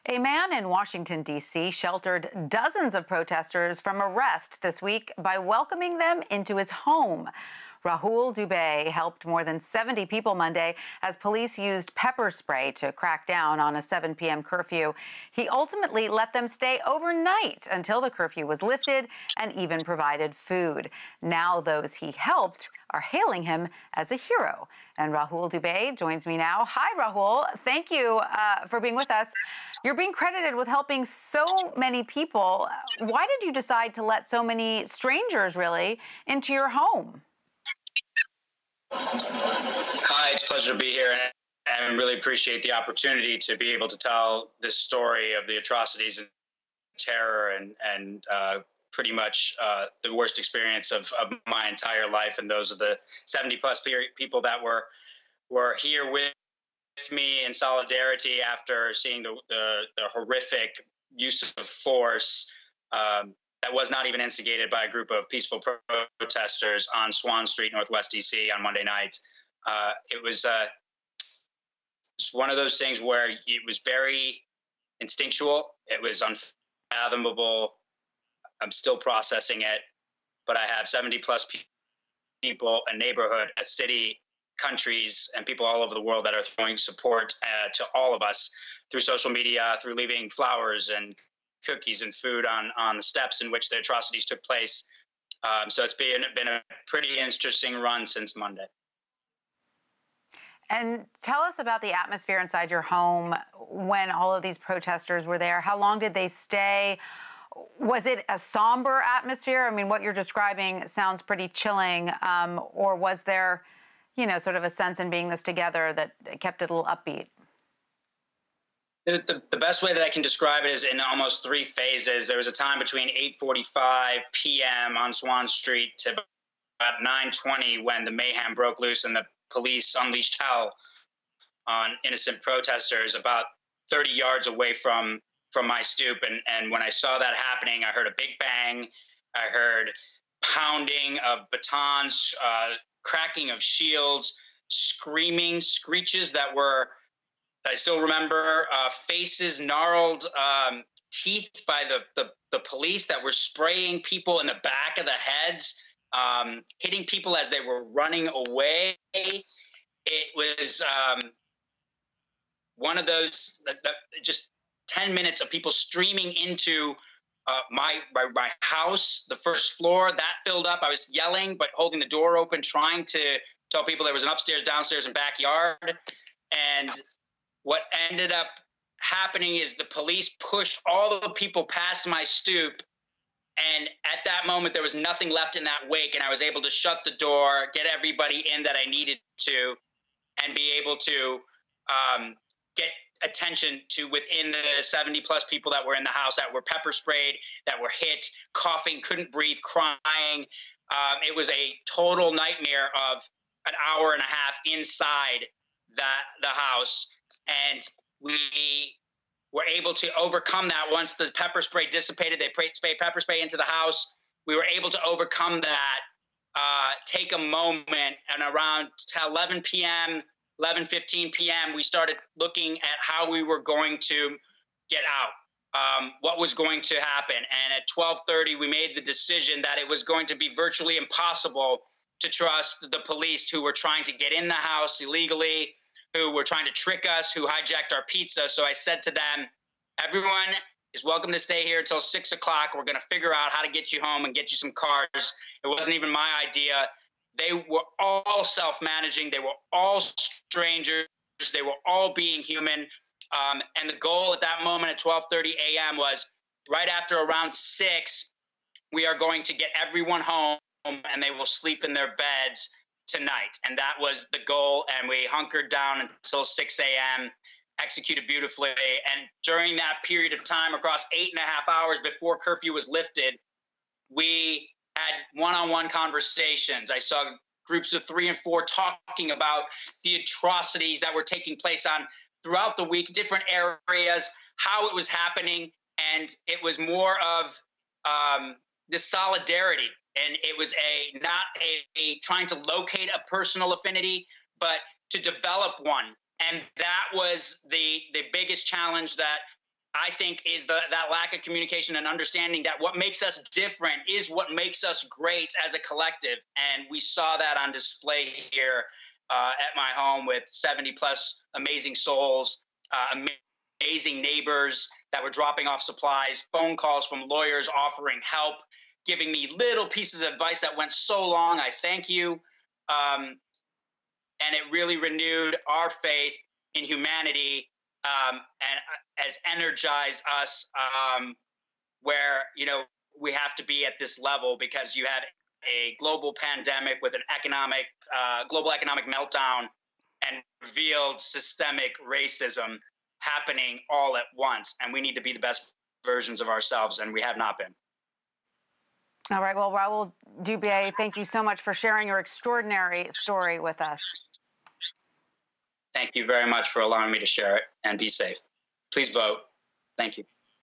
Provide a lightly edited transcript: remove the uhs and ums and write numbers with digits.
A man in Washington, D.C. sheltered dozens of protesters from arrest this week by welcoming them into his home. Rahul Dubey helped more than 70 people Monday as police used pepper spray to crack down on a 7 p.m. curfew. He ultimately let them stay overnight until the curfew was lifted and even provided food. Now those he helped are hailing him as a hero. And Rahul Dubey joins me now. Hi, Rahul. Thank you for being with us. You're being credited with helping so many people. Why did you decide to let so many strangers, really, into your home? Hi, it's a pleasure to be here, and I really appreciate the opportunity to be able to tell this story of the atrocities and terror and pretty much the worst experience of my entire life, and those of the 70-plus people that were here with me in solidarity after seeing the horrific use of force that was not even instigated by a group of peaceful protesters on Swan Street, Northwest D.C. on Monday night. It was one of those things where it was very instinctual. It was unfathomable. I'm still processing it, but I have 70-plus people, a neighborhood, a city, countries, and people all over the world that are throwing support to all of us through social media, through leaving flowers and cookies and food on the steps in which the atrocities took place. So it's been a pretty interesting run since Monday. And tell us about the atmosphere inside your home when all of these protesters were there. How long did they stay? Was it a somber atmosphere? I mean, what you're describing sounds pretty chilling. Or was there, sort of a sense in being this together that kept it a little upbeat? The best way that I can describe it is in almost three phases. There was a time between 8:45 p.m. on Swan Street to about 9:20 when the mayhem broke loose and the police unleashed hell on innocent protesters about 30 yards away from my stoop. And when I saw that happening, I heard a big bang. I heard pounding of batons, cracking of shields, screaming, screeches that were, I still remember, faces gnarled, teeth by the police that were spraying people in the back of the heads, hitting people as they were running away. It was one of those just 10 minutes of people streaming into my house, the first floor. That filled up. I was yelling, but holding the door open, trying to tell people there was an upstairs, downstairs, and backyard. And what ended up happening is the police pushed all the people past my stoop. And at that moment, there was nothing left in that wake. And I was able to shut the door, get everybody in that I needed to, and be able to get attention to within the 70-plus people that were in the house that were pepper sprayed, that were hit, coughing, couldn't breathe, crying. It was a total nightmare of an hour and a half inside the house. And we were able to overcome that once the pepper spray dissipated. They sprayed pepper spray into the house. We were able to overcome that, take a moment, and around 11 p.m., 11:15 p.m., we started looking at how we were going to get out, what was going to happen. And at 12:30, we made the decision that it was going to be virtually impossible to trust the police who were trying to get in the house illegally, who were trying to trick us, who hijacked our pizza. So I said to them, everyone is welcome to stay here until 6 o'clock. We're going to figure out how to get you home and get you some cars. It wasn't even my idea. They were all self-managing. They were all strangers. They were all being human. And the goal at that moment at 12:30 a.m. was right after around 6, we are going to get everyone home and they will sleep in their beds tonight. And that was the goal. And we hunkered down until 6 a.m., executed beautifully. And during that period of time, across 8.5 hours before curfew was lifted, we had one-on-one conversations. I saw groups of 3 and 4 talking about the atrocities that were taking place throughout the week, different areas, how it was happening. And it was more of the solidarity. And it was not a trying to locate a personal affinity, but to develop one. And that was the biggest challenge that I think is that lack of communication and understanding that what makes us different is what makes us great as a collective. And we saw that on display here at my home with 70 plus amazing souls, amazing neighbors that were dropping off supplies, phone calls from lawyers offering help, giving me little pieces of advice that went so long. I thank you. And it really renewed our faith in humanity, and has energized us, where we have to be at this level because you had a global pandemic with an global economic meltdown and revealed systemic racism happening all at once, and we need to be the best versions of ourselves, and we have not been. All right. Well, Rahul Dubey, thank you so much for sharing your extraordinary story with us. Thank you very much for allowing me to share it, and be safe. Please vote. Thank you.